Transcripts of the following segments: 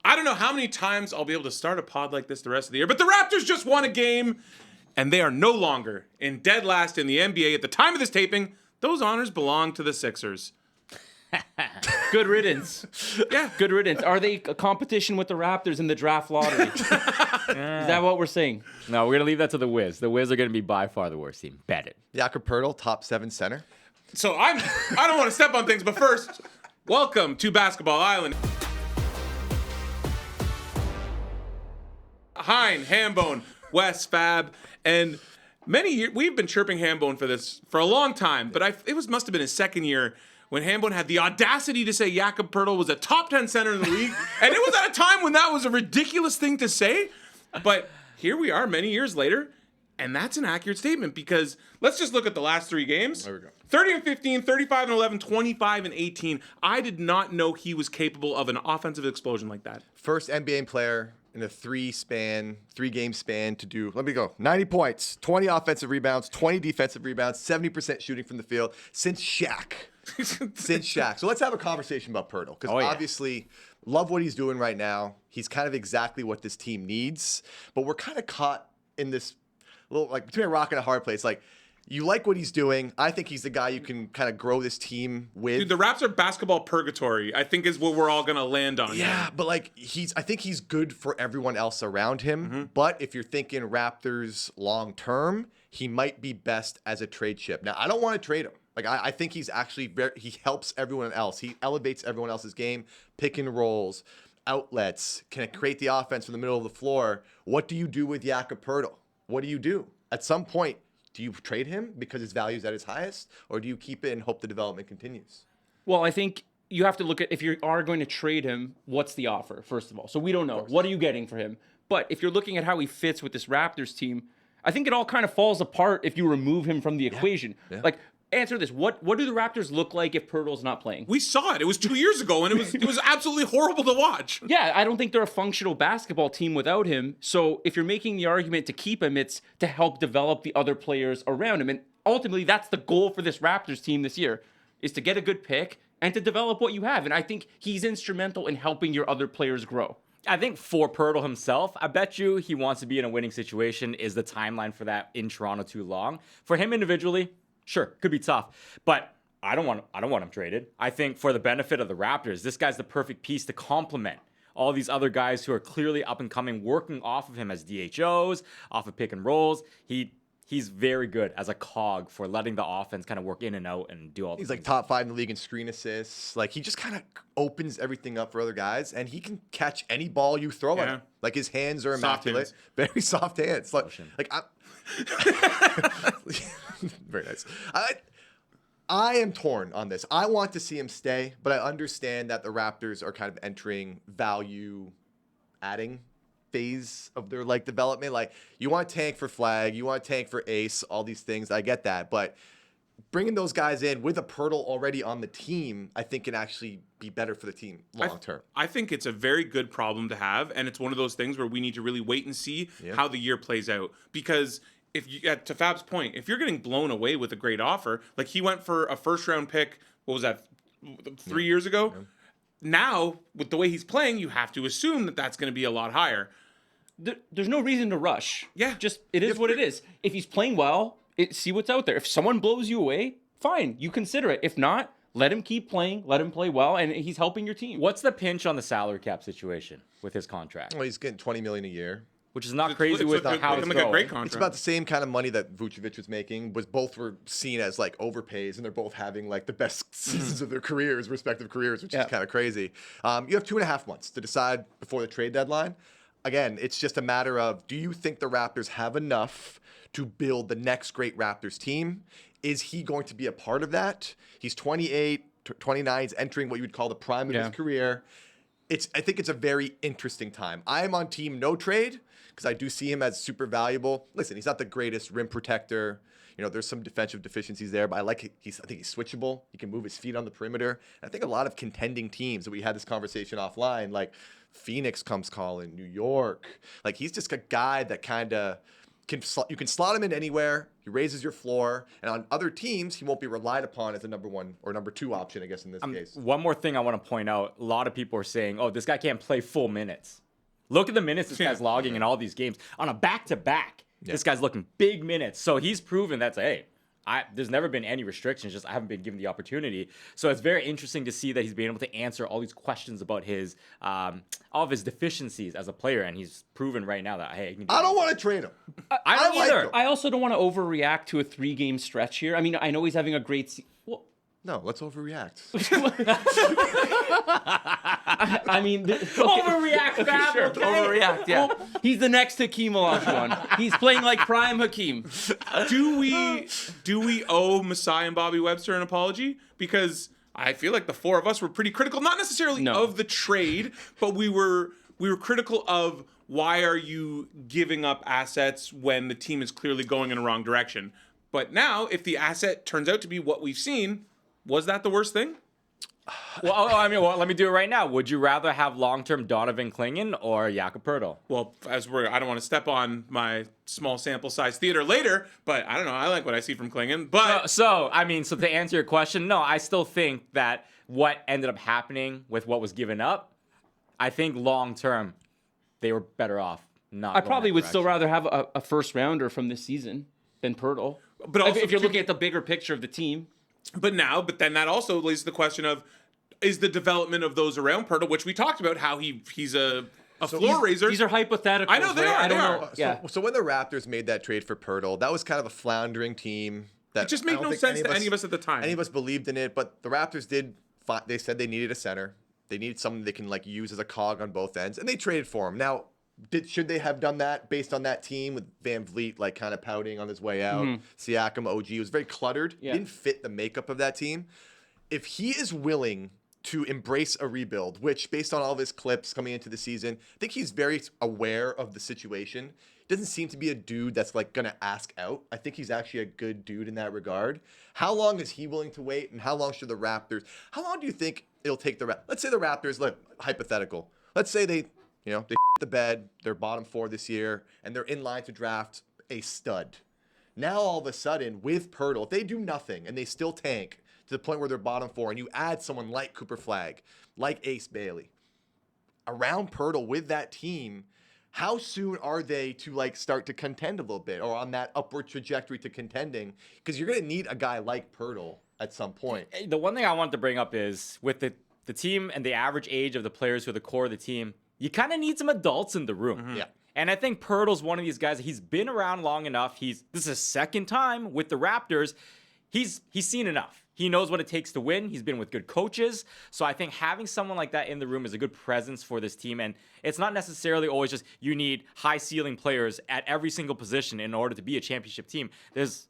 I don't know how many times I'll be able to start a pod like this the rest of the year, but the Raptors just won a game, and they are no longer in dead last in the NBA. At the time of this taping, those honors belong to the Sixers. Good riddance. Yeah. Good riddance. Are they a competition with the Raptors in the draft lottery? Is that what we're saying? No, we're going to leave that to the Wiz. The Wiz are going to be by far the worst team. Bet it. Jakob Poeltl, top 7 center. So I don't want to step on things, but first, welcome to Basketball Island. Hein, Hambone, Wes, Fab, and many years we've been chirping Hambone for a long time, but must have been his second year when Hambone had the audacity to say Jakob Poeltl was a top 10 center in the league, and it was at a time when that was a ridiculous thing to say. But here we are many years later, and that's an accurate statement because let's just look at the last 3 games. There we go. 30 and 15, 35 and 11, 25 and 18. I did not know he was capable of an offensive explosion like that. First NBA player in a 3-game span to do, 90 points, 20 offensive rebounds, 20 defensive rebounds, 70% shooting from the field since Shaq. So let's have a conversation about Poeltl because obviously love what he's doing right now. He's kind of exactly what this team needs, but we're kind of caught in this little between a rock and a hard place. You like what he's doing. I think he's the guy you can kind of grow this team with. Dude, the Raps are basketball purgatory, I think is what we're all going to land on. Yeah, but I think he's good for everyone else around him. Mm-hmm. But if you're thinking Raptors long term, he might be best as a trade chip. Now, I don't want to trade him. I think he's actually he helps everyone else. He elevates everyone else's game, pick and rolls, outlets, can create the offense from the middle of the floor. What do you do with Jakob Poeltl? What do you do? At some point, do you trade him because his value is at its highest, or do you keep it and hope the development continues? Well, I think you have to look at, if you are going to trade him, what's the offer, first of all? So we don't know. What are you getting for him? But if you're looking at how he fits with this Raptors team, I think it all kind of falls apart if you remove him from the equation. Yeah. Answer this. What do the Raptors look like if Poeltl's not playing? We saw it. It was 2 years ago, and it was absolutely horrible to watch. Yeah, I don't think they're a functional basketball team without him. So if you're making the argument to keep him, it's to help develop the other players around him. And ultimately, that's the goal for this Raptors team this year, is to get a good pick and to develop what you have. And I think he's instrumental in helping your other players grow. I think for Poeltl himself, I bet you he wants to be in a winning situation. Is the timeline for that in Toronto too long? For him individually, sure, could be tough, but I don't want him traded. I think for the benefit of the Raptors, this guy's the perfect piece to complement all these other guys who are clearly up and coming, working off of him as DHOs, off of pick and rolls. He's very good as a cog for letting the offense kind of work in and out and do all. He's top 5 in the league in screen assists. He just kind of opens everything up for other guys, and he can catch any ball you throw at him. His hands are immaculate, very soft hands. Very nice. I am torn on this. I want to see him stay, but I understand that the Raptors are kind of entering value adding phase of their development. You want to tank for Flag, you want to tank for Ace, all these things. I get that, but bringing those guys in with a Poeltl already on the team, I think can actually be better for the team long term. I think it's a very good problem to have, and it's one of those things where we need to really wait and see how the year plays out. Because if you, to Fab's point, if you're getting blown away with a great offer, he went for a first-round pick, what was that, 3 years ago? Yeah. Now, with the way he's playing, you have to assume that that's going to be a lot higher. There's no reason to rush. Yeah. Just, it is what it is. If he's playing well, see what's out there. If someone blows you away, fine, you consider it. If not, let him keep playing, let him play well, and he's helping your team. What's the pinch on the salary cap situation with his contract? Well, he's getting $20 million a year. Which is not crazy with how it's going. A great contract. It's about the same kind of money that Vucevic was making. Both were seen as overpays, and they're both having the best seasons of their respective careers, which is kind of crazy. You have 2.5 months to decide before the trade deadline. Again, it's just a matter of, do you think the Raptors have enough to build the next great Raptors team? Is he going to be a part of that? He's 28, 29. He's entering what you would call the prime of his career. I think it's a very interesting time. I am on team no trade because I do see him as super valuable. Listen, he's not the greatest rim protector. There's some defensive deficiencies there, but I think he's switchable. He can move his feet on the perimeter. And I think a lot of contending teams that we had this conversation offline, Phoenix comes calling, New York. He's just a guy that kind of you can slot him in anywhere. He raises your floor, and on other teams, he won't be relied upon as a number 1 or number 2 option, I guess, in this case. One more thing I want to point out. A lot of people are saying, oh, this guy can't play full minutes. Look at the minutes this guy's logging in all these games. On a back-to-back, this guy's looking big minutes. So he's proven that, hey, there's never been any restrictions, just I haven't been given the opportunity. So it's very interesting to see that he's been able to answer all these questions about his all of his deficiencies as a player, and he's proven right now that, hey, I don't want to trade him. I don't like either. him. I also don't want to overreact to a 3-game stretch here. I mean, I know he's having a great well, No, let's overreact. I mean, Overreact, Fab, sure, okay? overreact. Yeah, he's the next Hakeem Olajuwon. He's playing like prime Hakeem. Do we owe Masai and Bobby Webster an apology? Because I feel like the 4 of us were pretty critical, not necessarily of the trade, but we were critical of why are you giving up assets when the team is clearly going in a wrong direction. But now, if the asset turns out to be what we've seen, was that the worst thing? Well, let me do it right now. Would you rather have long-term Donovan Clingan or Jakob Poeltl? Well, I don't want to step on my small sample size theater later, but I don't know. I like what I see from Clingan. But So to answer your question, no, I still think that what ended up happening with what was given up, I think long-term, they were better off not. I probably going would that still direction. rather have a first rounder from this season than Poeltl. But also, if you're looking at the bigger picture of the team. But then that also leads to the question of, is the development of those around Poeltl, which we talked about, how he's a floor raiser. These are hypotheticals. I know they right? are. I don't they know. are. Yeah. So when the Raptors made that trade for Poeltl, that was kind of a floundering team. That It just I made don't no think sense to any of us at the time. Any of us believed in it, but the Raptors they said they needed a center. They needed someone they can use as a cog on both ends, and they traded for him. Now, should they have done that based on that team with Van Vliet kind of pouting on his way out? Siakam, OG, it was very cluttered. Yeah. Didn't fit the makeup of that team. If he is willing to embrace a rebuild, which based on all of his clips coming into the season, I think he's very aware of the situation. Doesn't seem to be a dude that's gonna ask out. I think he's actually a good dude in that regard. How long is he willing to wait, and how long should the Raptors? How long do you think it'll take Let's say the Raptors, hypothetical. Let's say they the bed, they're bottom 4 this year, and they're in line to draft a stud. Now all of a sudden, with Poeltl, if they do nothing and they still tank to the point where they're bottom 4, and you add someone like Cooper Flagg, like Ace Bailey, around Poeltl with that team, how soon are they to start to contend a little bit, or on that upward trajectory to contending? Because you're going to need a guy like Poeltl at some point. The one thing I wanted to bring up is with the team and the average age of the players who are the core of the team, you kind of need some adults in the room. Yeah. And I think Poeltl's one of these guys. He's been around long enough. This is his second time with the Raptors. He's seen enough. He knows what it takes to win. He's been with good coaches. So I think having someone like that in the room is a good presence for this team. And it's not necessarily always just you need high ceiling players at every single position in order to be a championship team. There's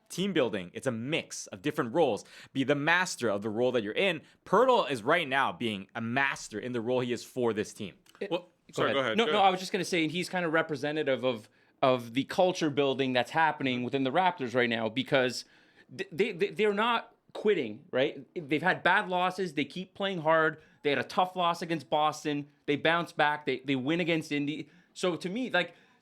team building. It's a mix of different roles. Be the master of the role that you're in. Poeltl is right now being a master in the role he is for this team. Well, sorry, go ahead. No, I was just going to say he's kind of representative of the culture building that's happening within the Raptors right now, because they're not quitting, right? They've had bad losses. They keep playing hard. They had a tough loss against Boston. They bounce back. They win against Indy. So to me,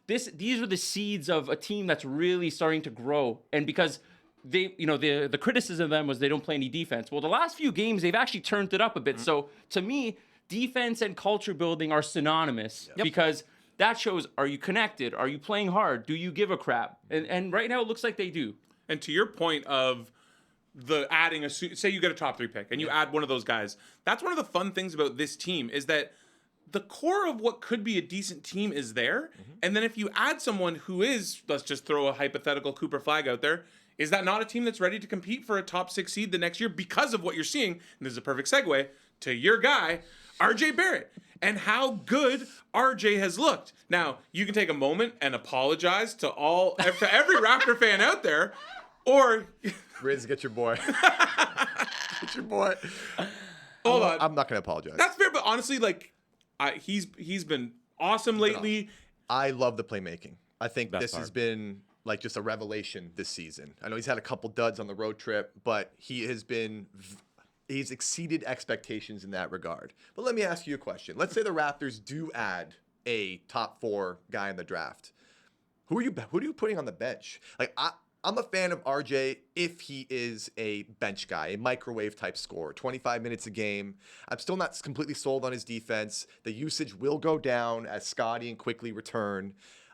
these are the seeds of a team that's really starting to grow. And because the criticism of them was they don't play any defense. Well, the last few games, they've actually turned it up a bit. So to me, defense and culture building are synonymous because that shows, are you connected? Are you playing hard? Do you give a crap? And right now it looks like they do. And to your point of adding say you get a top 3 pick and you add one of those guys, that's one of the fun things about this team is that the core of what could be a decent team is there. And then if you add someone who is, let's just throw a hypothetical Cooper Flagg out there, is that not a team that's ready to compete for a top 6 seed the next year because of what you're seeing? And this is a perfect segue to your guy, RJ Barrett, and how good RJ has looked. Now, you can take a moment and apologize to every Raptor fan out there, or Riz, get your boy. Get your boy. hold on. I'm not going to apologize. That's fair, but honestly, he's been awesome lately. I love the playmaking. I think Best this part. has been just a revelation this season. I know he's had a couple duds on the road trip, but he's exceeded expectations in that regard. But let me ask you a question. Let's say the Raptors do add a top 4 guy in the draft. Who are you putting on the bench? Like I'm a fan of RJ if he is a bench guy, a microwave type scorer, 25 minutes a game. I'm still not completely sold on his defense. The usage will go down as Scottie and quickly return.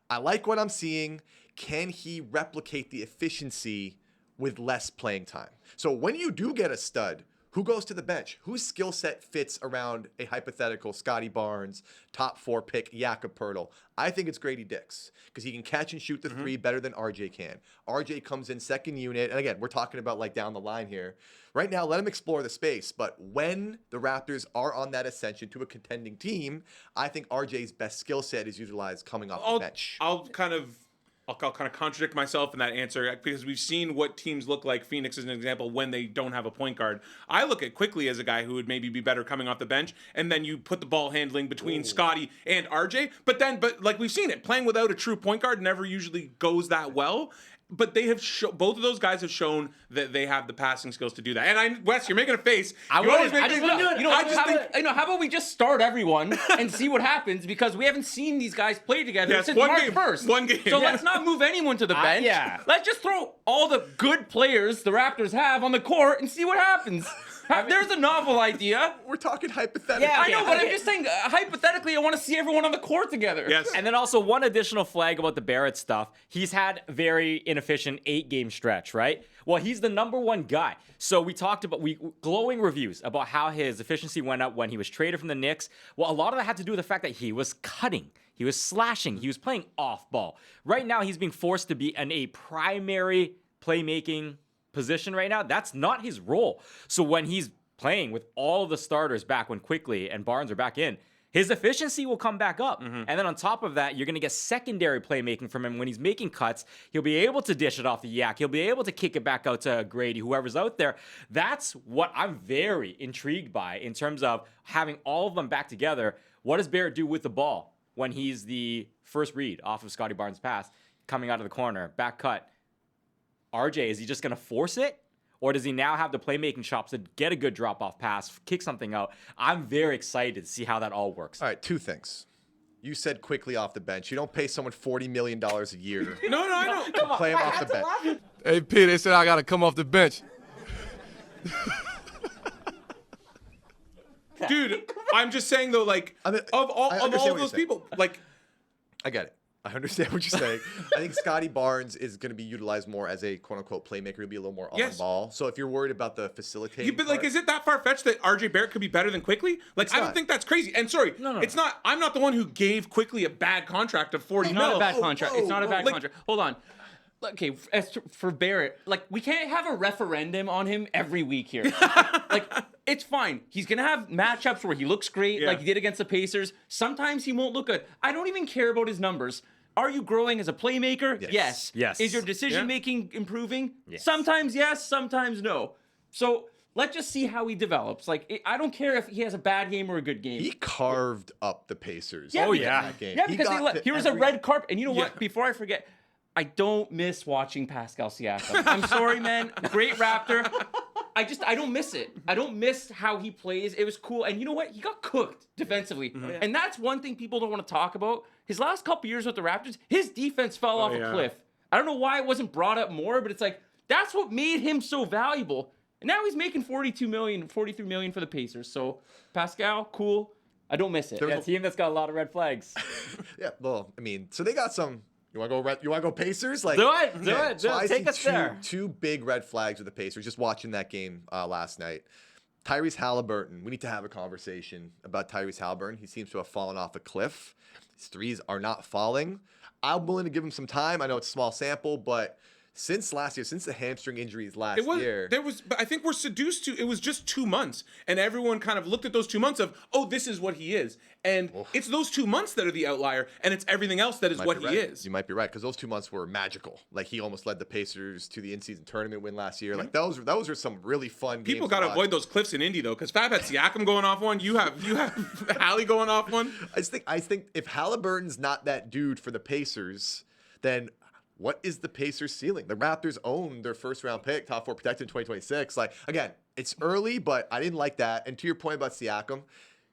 I like what I'm seeing. Can he replicate the efficiency with less playing time? So when you do get a stud, who goes to the bench? Whose skill set fits around a hypothetical Scottie Barnes, top 4 pick, Jakob Poeltl? I think it's Grady Dick's because he can catch and shoot the three better than RJ can. RJ comes in second unit. And again, we're talking about like down the line here. Right now, let him explore the space. But when the Raptors are on that ascension to a contending team, I think RJ's best skill set is utilized coming off the bench. I'll kind of contradict myself in that answer because we've seen what teams look like. Phoenix is an example when they don't have a point guard. I look at Quickly as a guy who would maybe be better coming off the bench, and then you put the ball handling between Scottie and RJ. But like we've seen it, playing without a true point guard never usually goes that well. But they have both of those guys have shown that they have the passing skills to do that. And Wes, you're making a face. How about we just start everyone and see what happens because we haven't seen these guys play together since March 1st. One game. So let's not move anyone to the bench. Let's just throw all the good players the Raptors have on the court and see what happens. There's a novel idea. We're talking hypothetically. Yeah, I know, but I'm just saying, hypothetically, I want to see everyone on the court together. Yes. And then also one additional flag about the Barrett stuff. He's had very inefficient 8-game stretch, right? Well, he's the number 1 guy. So we talked about glowing reviews about how his efficiency went up when he was traded from the Knicks. Well, a lot of that had to do with the fact that he was cutting. He was slashing. He was playing off ball. Right now, he's being forced to be in a primary playmaking position right now. That's not his role. So when he's playing with all of the starters back when Quickly and Barnes are back in, his efficiency will come back up. And then on top of that, you're going to get secondary playmaking from him when he's making cuts. He'll be able to dish it off the yak. He'll be able to kick it back out to Grady, whoever's out there. That's what I'm very intrigued by in terms of having all of them back together. What does Barrett do with the ball when he's the first read off of Scottie Barnes' pass, coming out of the corner, back cut? RJ, is he just going to force it? Or does he now have the playmaking chops to get a good drop-off pass, kick something out? I'm very excited to see how that all works. All right, 2 things. You said Quickly off the bench. You don't pay someone $40 million a year. No, I don't. To play him off the bench. Hey, P, they said I got to come off the bench. Dude, I'm just saying though, like, I mean, of all I of understand all what those you're saying. people, like, I get it. I understand what you're saying. I think Scottie Barnes is going to be utilized more as a quote-unquote playmaker. He'll be a little more on ball. So if you're worried about the facilitating but like, is it that far-fetched that RJ Barrett could be better than Quickly? Like, I don't think that's crazy. And sorry, it's not. I'm not the one who gave Quickly a bad contract of $40 It's million. not a bad contract. It's not a bad Like- contract. Hold on. Okay, for Barrett, like, we can't have a referendum on him every week here. Like, it's fine. He's going to have matchups where he looks great, like he did against the Pacers. Sometimes he won't look good. I don't even care about his numbers. Are you growing as a playmaker? Yes. Yes. Is your decision-making improving? Yes. Sometimes yes, sometimes no. So let's just see how he develops. Like, I don't care if he has a bad game or a good game. He carved up the Pacers. Yeah, Oh, because- yeah. That game. Yeah, He because got to here was a every- red carpet. And you know what? Yeah. Before I forget, I don't miss watching Pascal Siakam. I'm sorry, man. Great Raptor. I don't miss it. I don't miss how he plays. It was cool. And you know what? He got cooked defensively. And that's one thing people don't want to talk about. His last couple years with the Raptors, his defense fell off a cliff. I don't know why it wasn't brought up more, but it's like, that's what made him so valuable. And now he's making $42 million, $43 million for the Pacers. So Pascal, cool. I don't miss it. Yeah, a team that's got a lot of red flags. Yeah, well, I mean, so they got some. You want to go Pacers? Like, Do it. So I Take see us there. two big red flags with the Pacers. Just watching that game last night. Tyrese Halliburton. We need to have a conversation about Tyrese Halliburton. He seems to have fallen off a cliff. His threes are not falling. I'm willing to give him some time. I know it's a small sample, but since last year, since the hamstring injuries last year, But I think we're seduced to. It was just 2 months, and everyone kind of looked at those 2 months of, oh, this is what he is, and it's those 2 months that are the outlier, and it's everything else that is what he is. You might be right, because those 2 months were magical. Like, he almost led the Pacers to the in-season tournament win last year. Like, those were some really fun People games got to watch. avoid those cliffs in Indy though, because Fab had Siakam going off one. You have Hallie going off one. I think if Halliburton's not that dude for the Pacers, then what is the Pacers' ceiling? The Raptors own their first-round pick, top 4 protected in 2026. Like, again, it's early, but I didn't like that. And to your point about Siakam,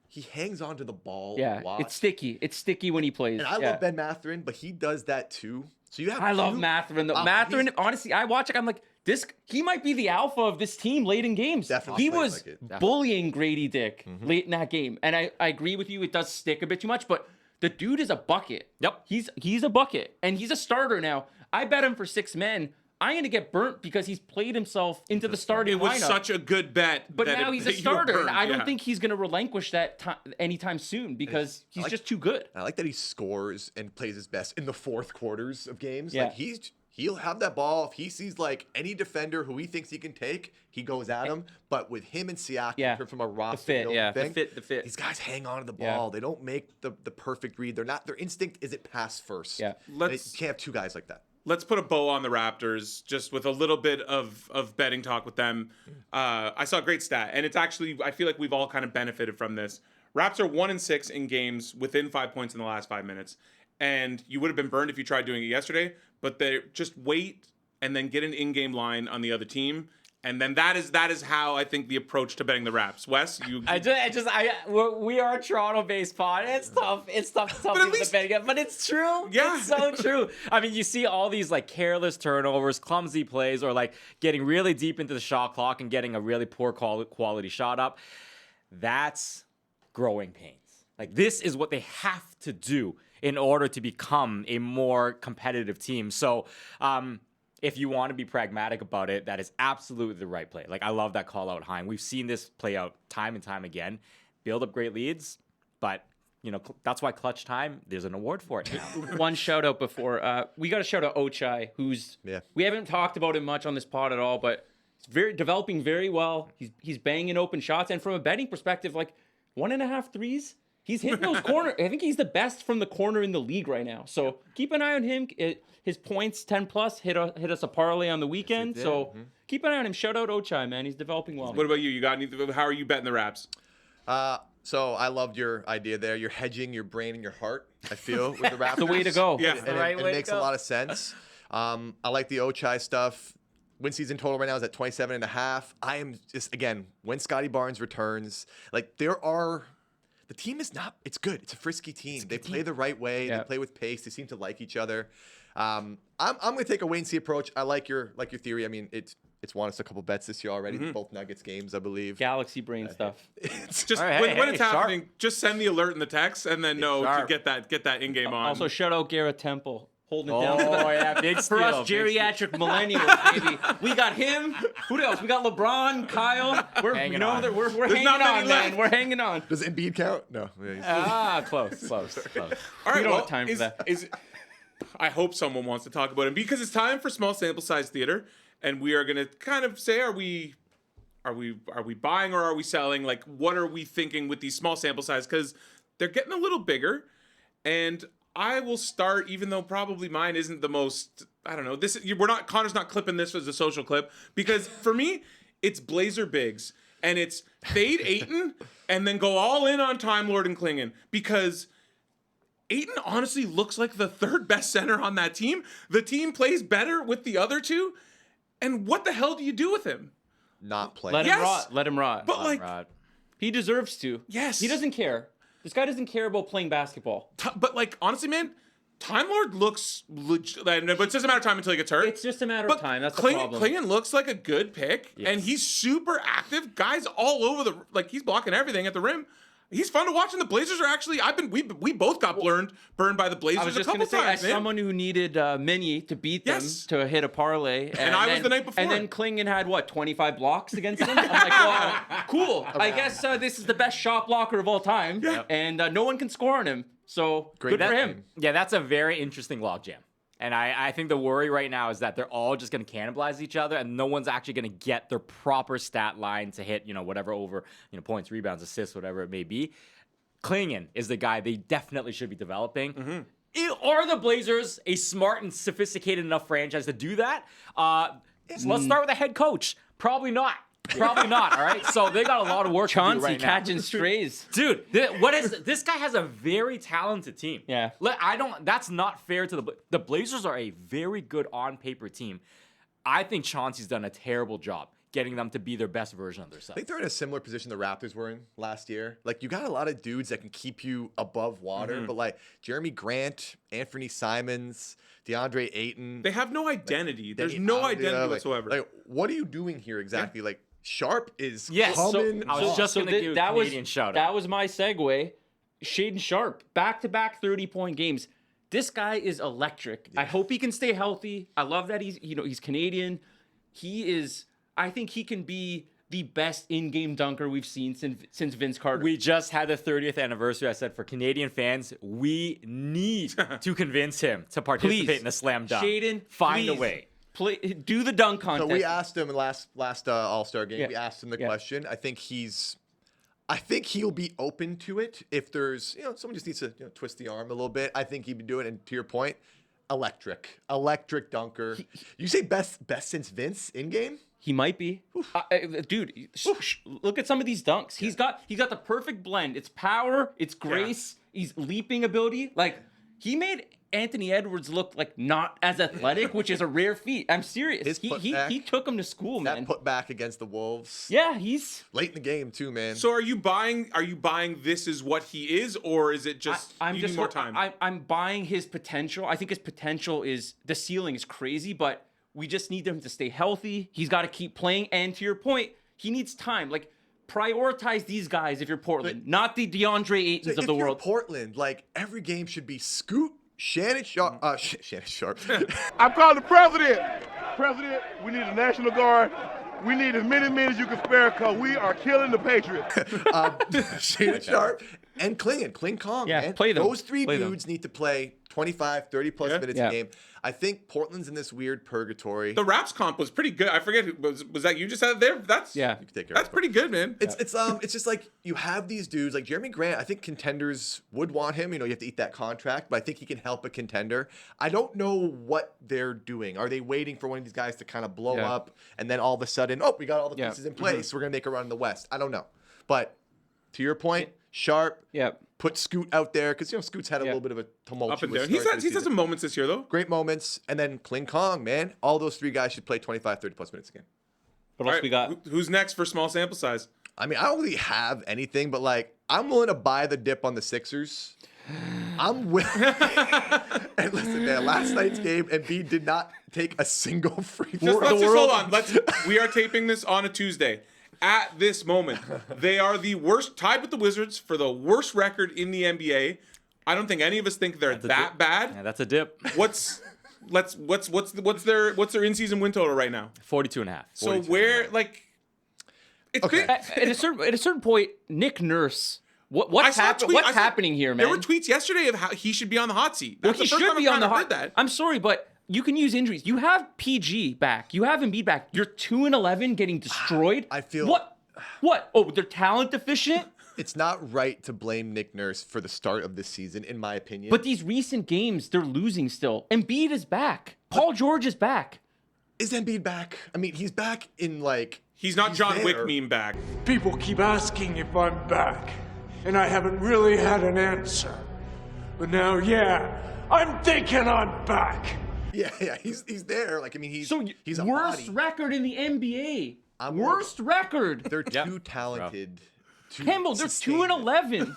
he hangs onto the ball a lot. It's sticky. It's sticky when he plays. And I love Ben Mathurin, but he does that too. So you have I love Mathurin. Mathurin, honestly, I watch it. I'm like, he might be the alpha of this team late in games. Definitely He plays was like it. bullying Grady Dick late in that game. And I agree with you. It does stick a bit too much, but the dude is a bucket. Yep. He's a bucket. And he's a starter now. I bet him for 6 men. I'm going to get burnt because he's played himself into the starting It was lineup. such a good bet. But that now it- he's a that you were starter, and burned. I don't Yeah. think he's going to relinquish that anytime soon because he's just too good. I like that he scores and plays his best in the fourth quarters of games. Yeah. Like he'll have that ball. If he sees like any defender who he thinks he can take, he goes at him. But with him and Siakam from a roster fit, building yeah. thing, The fit. these guys hang on to the Yeah. ball. They don't make the perfect read. Their instinct isn't pass first. Yeah. You can't have two guys like that. Let's put a bow on the Raptors just with a little bit of betting talk with them. I saw a great stat, and it's actually, I feel like we've all kind of benefited from this. Raps are 1-6 in games within 5 points in the last 5 minutes. And you would have been burned if you tried doing it yesterday, but they just wait and then get an in-game line on the other team. And then that is how I think the approach to betting the Raps. Wes, we are a Toronto-based pod. It's tough. It's tough to tell But at people least- to bet against, but it's true. Yeah. It's so true. I mean, you see all these like careless turnovers, clumsy plays, or like getting really deep into the shot clock and getting a really poor quality shot up. That's growing pains. Like this is what they have to do in order to become a more competitive team. So, if you want to be pragmatic about it, that is absolutely the right play. Like, I love that call out, Hein. We've seen this play out time and time again. Build up great leads, but, that's why clutch time, there's an award for it now. One shout out before. We got to shout out Ochai, who's we haven't talked about him much on this pod at all, but he's developing very well. He's banging open shots, and from a betting perspective, like 1.5 threes. He's hitting those corner. I think he's the best from the corner in the league right now. So keep an eye on him. His points 10+ hit us a parlay on the weekend. So keep an eye on him. Shout out Ochai, man. He's developing well. what about you? You got any? How are you betting the Raps? So I loved your idea there. You're hedging your brain and your heart, I feel, with the Raptors. The way to go. Yeah. And the right it way to makes go. a lot of sense. I like the Ochai stuff. Win season total right now is at 27.5. I am just, again, when Scottie Barnes returns, like the team is not, it's good. It's a frisky team. They play the right way. Yeah. They play with pace. They seem to like each other. I'm going to take a wait and see approach. I like your theory. I mean, it's won us a couple bets this year already. Both Nuggets games, I believe. Galaxy brain stuff. It's just All right, when hey, it's Sharpe. happening, just send the alert in the text and then know to Sharpe. get that in-game on. Also, shout out Garrett Temple. Holding it down. Oh, yeah, big For steal. us geriatric millennials, baby. We got him. Who else? We got LeBron, Kyle. We're Hanging know on. that we're hanging not many on, left. man. We're hanging on. Does Embiid count? No. Close. All right, We don't well, have time for that. I hope someone wants to talk about him because it's time for small sample size theater, and we are going to kind of say, are we buying or are we selling? Like, what are we thinking with these small sample size? Because they're getting a little bigger, and I will start, even though probably mine isn't the most. I don't know. Connor's not clipping this as a social clip because for me, it's Blazer bigs and it's fade Ayton and then go all in on Time Lord and Klingon because Ayton honestly looks like the third best center on that team. The team plays better with the other two, and what the hell do you do with him? Not playing. Let him Yes. rot. Let him rot. But like, He deserves to. Yes. He doesn't care. This guy doesn't care about playing basketball. but like honestly, man, Time Lord looks legit, but it's just a matter of time until he gets hurt. It's just a matter But of time. That's the Klingon, problem. Klingon looks like a good pick, Yes. and he's super active. Guys all over he's blocking everything at the rim. He's fun to watch, and the Blazers are actually. We both got burned by the Blazers I was a just couple going to say, times, as man. someone who needed Mini to beat them Yes. to hit a parlay, And I was the night before. and then Klingon had 25 blocks against him. I'm like, well, cool. I guess this is the best shot blocker of all time, and no one can score on him. So good for him. Yeah, that's a very interesting logjam. And I think the worry right now is that they're all just going to cannibalize each other and no one's actually going to get their proper stat line to hit, whatever over, points, rebounds, assists, whatever it may be. Klingon is the guy they definitely should be developing. Are the Blazers a smart and sophisticated enough franchise to do that? Let's start with the head coach. Probably not. Probably not. All right. So they got a lot of work to do Chauncey right now. catching strays. Dude, this guy has a very talented team. Yeah. That's not fair to the Blazers are a very good on paper team. I think Chauncey's done a terrible job getting them to be their best version of I themselves. think they're in a similar position the Raptors were in last year. Like, you got a lot of dudes that can keep you above water, but like Jeremy Grant, Anthony Simons, DeAndre Ayton. They have no identity. There's Danny no Avdija, identity whatsoever. Like, what are you doing here exactly? Like, Sharpe is Yes, so coming. I was just going to give a Canadian shout out. That was my segue. Shaedon Sharpe, back-to-back 30-point games. This guy is electric. I hope he can stay healthy. I love that he's Canadian. I think he can be the best in-game dunker we've seen since Vince Carter. We just had the 30th anniversary. I said for Canadian fans, we need to convince him to participate in a slam dunk. Shaedon, find please, a way. do the dunk So contest. we asked him last All-Star game. Yeah. We asked him the Yeah. question. I think he'll be open to it if there's, someone just needs to twist the arm a little bit. I think he'd be doing it. And to your point, electric dunker. You say best since Vince in game? He might be. Dude, look at some of these dunks. He's got the perfect blend. It's power, it's grace, he's leaping ability. Like, he made Anthony Edwards look like not as athletic, which is a rare feat. I'm serious. He took him to school, man. That put back against the Wolves. Yeah, he's Late in the game too, man. So are you buying this is what he is, or is it just you need more time? I'm buying his potential. I think his potential the ceiling is crazy, but we just need him to stay healthy. He's got to keep playing, and to your point, he needs time. Like, prioritize these guys if you're Portland, not the DeAndre Aytons If of the you're world. Portland, like, every game should be Scoot, Shannon Sharpe. Shannon Sharpe. I'm calling the president. President, we need a National Guard. We need as many men as you can spare because we are killing the Patriots. Shannon Sharpe and Kling Kong, Yeah, man. play them. Those three Play them. dudes need to play 25, 30-plus minutes Yeah. a game. I think Portland's in this weird purgatory. The Raps comp was pretty good. I forget was that you just had it there? That's Yeah. You can take care That's of it. pretty good, man. It's just like you have these dudes like Jeremy Grant. I think contenders would want him. You have to eat that contract, but I think he can help a contender. I don't know what they're doing. Are they waiting for one of these guys to kind of blow Yeah. up and then all of a sudden, we got all the Yeah. pieces in place. We're gonna make a run in the West. I don't know, but to your point, Sharpe. Yeah. Put Scoot out there because Scoot's had a little bit of a tumultuous Up and down. start He's to had the some season. moments this year though. Great moments, and then Kling Kong, man. All those three guys should play 25, 30-plus minutes a game. What All else right, we got? Who's next for small sample size? I mean, I don't really have anything, but like, I'm willing to buy the dip on the Sixers. I'm willing. And listen, man, last night's game, Embiid did not take a single free throw. Let's just hold on. We are taping this on a Tuesday. At this moment, they are the worst, tied with the Wizards for the worst record in the NBA. I don't think any of us think they're that bad. Yeah, that's a dip. What's their in-season win total right now? 42.5. So where it's Okay. been, At a certain point, Nick Nurse. I What's saw a tweet- What's I saw- happening here, man? There were tweets yesterday of how he should be on the hot seat. That's Well, he the first should time be I've on the kinda hot. heard that. I'm sorry, but you can use injuries. You have PG back. You have Embiid back. You're 2-11, getting destroyed. I feel- What? Oh, they're talent deficient. It's not right to blame Nick Nurse for the start of this season, in my opinion. But these recent games, they're losing still. Embiid is back. Paul George is back. is Embiid back? I mean, he's back in like. He's not John Wick there. meme back. People keep asking if I'm back, and I haven't really had an answer. But now, yeah, I'm thinking I'm back. Yeah, he's there. Like, I mean, he's a worst body. record in the NBA. I'm Worst record. They're too talented. to Campbell, they're sustain 2-11.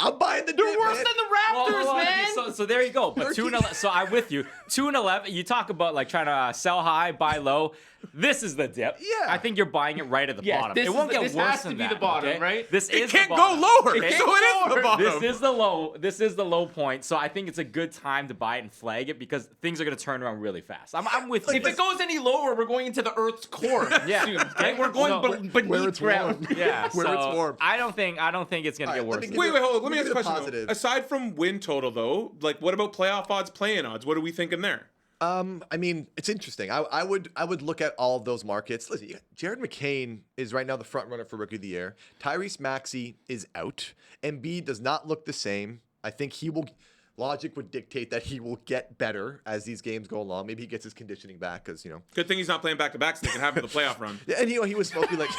I'm buying the They're dip, worse man. than the Raptors, man. So there you go. But 2-11. So I'm with you. 2-11. You talk about like trying to sell high, buy low. This is the dip. Yeah. I think you're buying it right at the Yeah, bottom. this It is won't the- get this worse has to than be that. the bottom, okay? right? This It is can't the go bottom. lower, Okay? so it is the bottom. This is the low. This is the low point. So I think it's a good time to buy it and flag it because things are going to turn around really fast. I'm with you. If it goes any lower, we're going into the Earth's core. Yeah. soon, right? We're going So- beneath Where it's ground. warm. Yeah, Where it's so warm. I don't think it's gonna All get right, let worse. me than give Wait, hold on. Let me Give ask a me the question. positive. Though. Aside from win total, though, like what about playoff odds, play-in odds? What are we thinking there? I mean, it's interesting. I would look at all of those markets. Listen, Jared McCain is right now the front runner for Rookie of the Year. Tyrese Maxey is out. Embiid does not look the same. I think he will. Logic would dictate that he will get better as these games go along. Maybe he gets his conditioning back because Good thing he's not playing back-to-back so they can have him in the playoff run. Yeah, and he was supposed to be like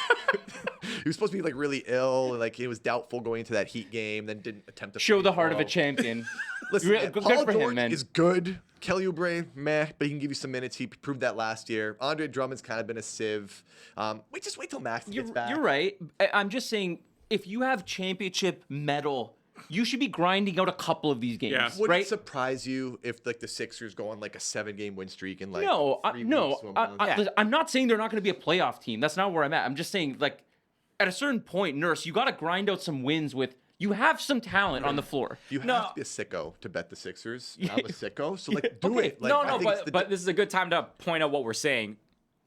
he was supposed to be like really ill and like he was doubtful going into that Heat game. Then didn't attempt to Show play the heart of a well. champion. Listen, Really man, good Paul for him, George man. is good. Kelly Oubre, meh, but he can give you some minutes. He proved that last year. Andre Drummond's kind of been a sieve. Just wait till Max gets back. You're right. I'm just saying, if you have championship medal, you should be grinding out a couple of these games. Yeah. Would right? it surprise you if like the Sixers go on like a 7-game win streak in like No, 3 weeks to a month? listen, I'm not saying they're not going to be a playoff team. That's not where I'm at. I'm just saying, like, at a certain point, Nurse, you got to grind out some wins with. You have some talent on the floor. You have to be a sicko to bet the Sixers. I'm a sicko, so like do Okay. it. Like, but this is a good time to point out what we're saying.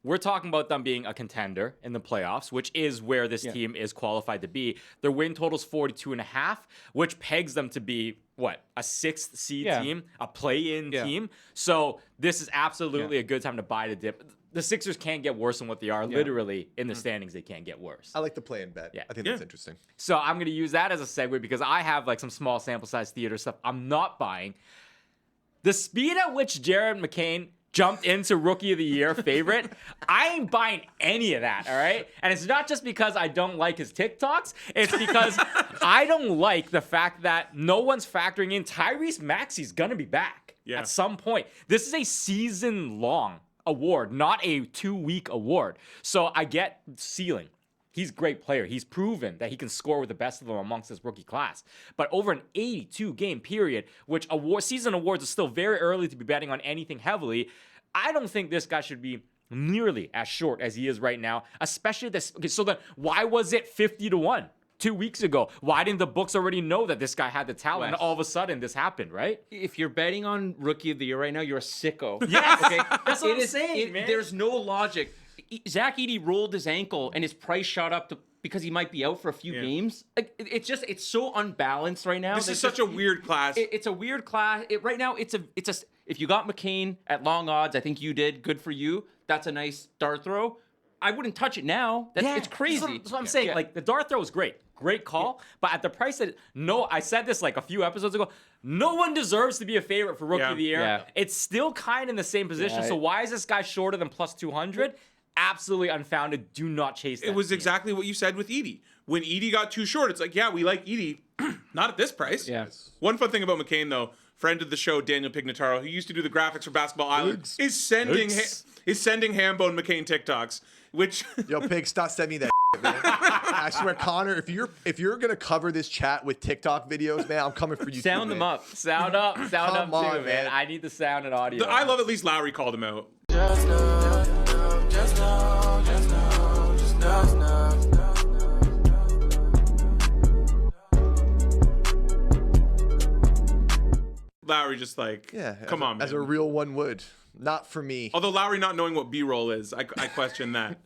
We're talking about them being a contender in the playoffs, which is where this team is qualified to be. Their win total's 42.5, which pegs them to be, what, a 6th seed team, a play-in team. So this is absolutely a good time to buy the dip. The Sixers can't get worse than what they are. Literally, in the standings, they can't get worse. I like the play and bet. Yeah. I think that's interesting. So I'm going to use that as a segue because I have like some small sample size theater stuff I'm not buying. The speed at which Jared McCain jumped into Rookie of the Year favorite, I ain't buying any of that, all right? And it's not just because I don't like his TikToks. It's because I don't like the fact that no one's factoring in Tyrese Maxey's going to be back at some point. This is a season-long award, not a 2-week award. So I get ceiling. He's a great player. He's proven that he can score with the best of them amongst his rookie class. But over an 82-game period, which season awards are still very early to be betting on anything heavily, I don't think this guy should be nearly as short as he is right now, especially this. Okay, so then why was it 50-1 2 weeks ago? Why didn't the books already know that this guy had the talent and all of a sudden this happened, right? If you're betting on Rookie of the Year right now, you're a sicko. Yes! Okay? That's what I'm saying, man. There's no logic. Zach Edey rolled his ankle and his price shot up because he might be out for a few games. Like, it's so unbalanced right now. This is such a weird class. It's a weird class. Right now, if you got McCain at long odds, I think you did. Good for you. That's a nice dart throw. I wouldn't touch it now. It's crazy. That's what I'm saying. Like, the dart throw is great. Great call. But at the price that, I said this like a few episodes ago, no one deserves to be a favorite for Rookie of the Year. Yeah. It's still kind of in the same position. So why is this guy shorter than plus 200? Absolutely unfounded. Do not chase that. It was team. exactly what you said with Edey. When Edey got too short, it's like, yeah, we like Edey. Not at this price. Yeah. One fun thing about McCain, though, friend of the show, Daniel Pignataro, who used to do the graphics for Basketball Island, is sending Hambone and McCain TikToks, which... Yo, Pig, stop sending me that man. I swear, Connor, if you're gonna cover this chat with TikTok videos, man, I'm coming for you. Sound too, them man. up. Sound up Come too, on, man. man. I need the sound and audio. I love at least Lowry called him out. Just know. Lowry just like, come on, man. As a real one would. Not for me. Although Lowry not knowing what B-roll is, I question that.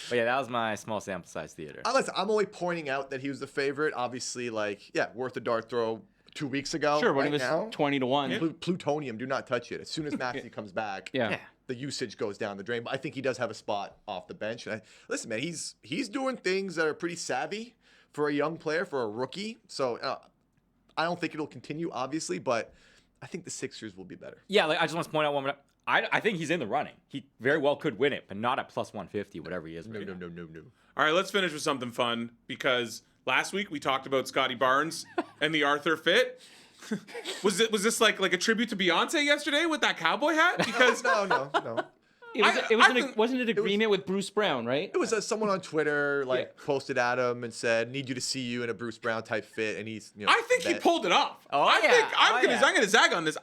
But yeah, that was my small sample size theater. I'm only pointing out that he was the favorite. Obviously, worth a dart throw 2 weeks ago. Sure, when right it was now, 20-1. Plutonium, do not touch it. As soon as Maxey comes back, Yeah. the usage goes down the drain. But I think he does have a spot off the bench. And listen, man, he's doing things that are pretty savvy for a young player, for a rookie. So I don't think it'll continue, obviously, but I think the Sixers will be better. Yeah, I just want to point out one more. I think he's in the running. He very well could win it, but not at plus 150, whatever he is. No. All right, let's finish with something fun, because last week we talked about Scottie Barnes and the Arthur fit. Was this like a tribute to Beyonce yesterday with that cowboy hat? Because No. Wasn't it agreement with Bruce Brown, right? It was someone on Twitter posted at him and said, "Need you to see you in a Bruce Brown type fit," and he's I think he pulled it off. I'm gonna zag on this.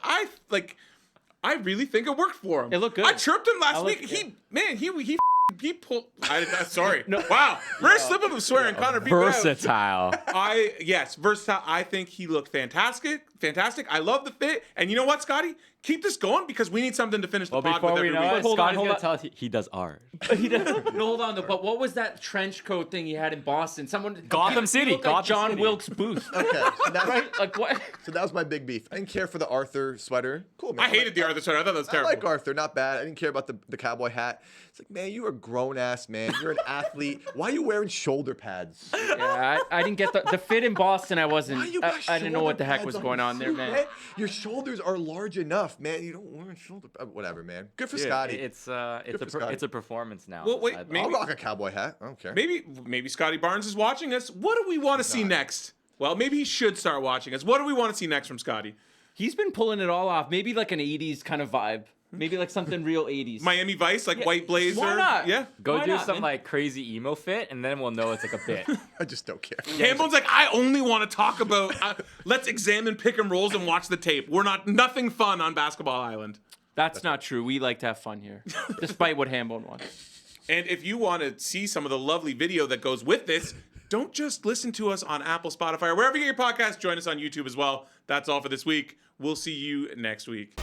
I really think it worked for him. It looked good. I chirped him last week. He pulled. Sorry. Wow. First slip of swearing, Connor. Beat me out. Versatile. Versatile. I think he looked fantastic. I love the fit. And you know what, Scottie? Keep this going because we need something to finish the pod with every week. Hold on, Scottie's gonna tell us he does art. No, hold on though. But what was that trench coat thing he had in Boston? Gotham City. Looked like John Wilkes Booth. Okay, so Right? Like what? So that was my big beef. I didn't care for the Arthur sweater. Cool, man. I hated the Arthur sweater. I thought that was I terrible. like Arthur, not bad. I didn't care about the cowboy hat. It's like, man, you're a grown ass man. You're an athlete. Why are you wearing shoulder pads? Yeah, I didn't get the fit in Boston. I wasn't. Why you got I didn't know what the heck shoulder was pads going on there, suit, man. Your shoulders are large enough, man. You don't wear shoulder pads. Whatever, man. Good for Scottie. It's for Scottie. a performance now. Well, wait, I- I'll rock a cowboy hat. I don't care. Maybe Scottie Barnes is watching us. What do we want to see next? Well, maybe he should start watching us. What do we want to see next from Scottie? He's been pulling it all off. Maybe like an 80s kind of vibe. Maybe like something real 80s. Miami Vice, like white blazer. Why not? Yeah. Go Why do not, some man? like crazy emo fit, and then we'll know it's like a bit. I just don't care. Hambone's like, I only want to talk about. Let's examine pick and rolls and watch the tape. We're not nothing fun on Basketball Island. That's not true. We like to have fun here, despite what Hambone wants. And if you want to see some of the lovely video that goes with this, don't just listen to us on Apple, Spotify, or wherever you get your podcast. Join us on YouTube as well. That's all for this week. We'll see you next week.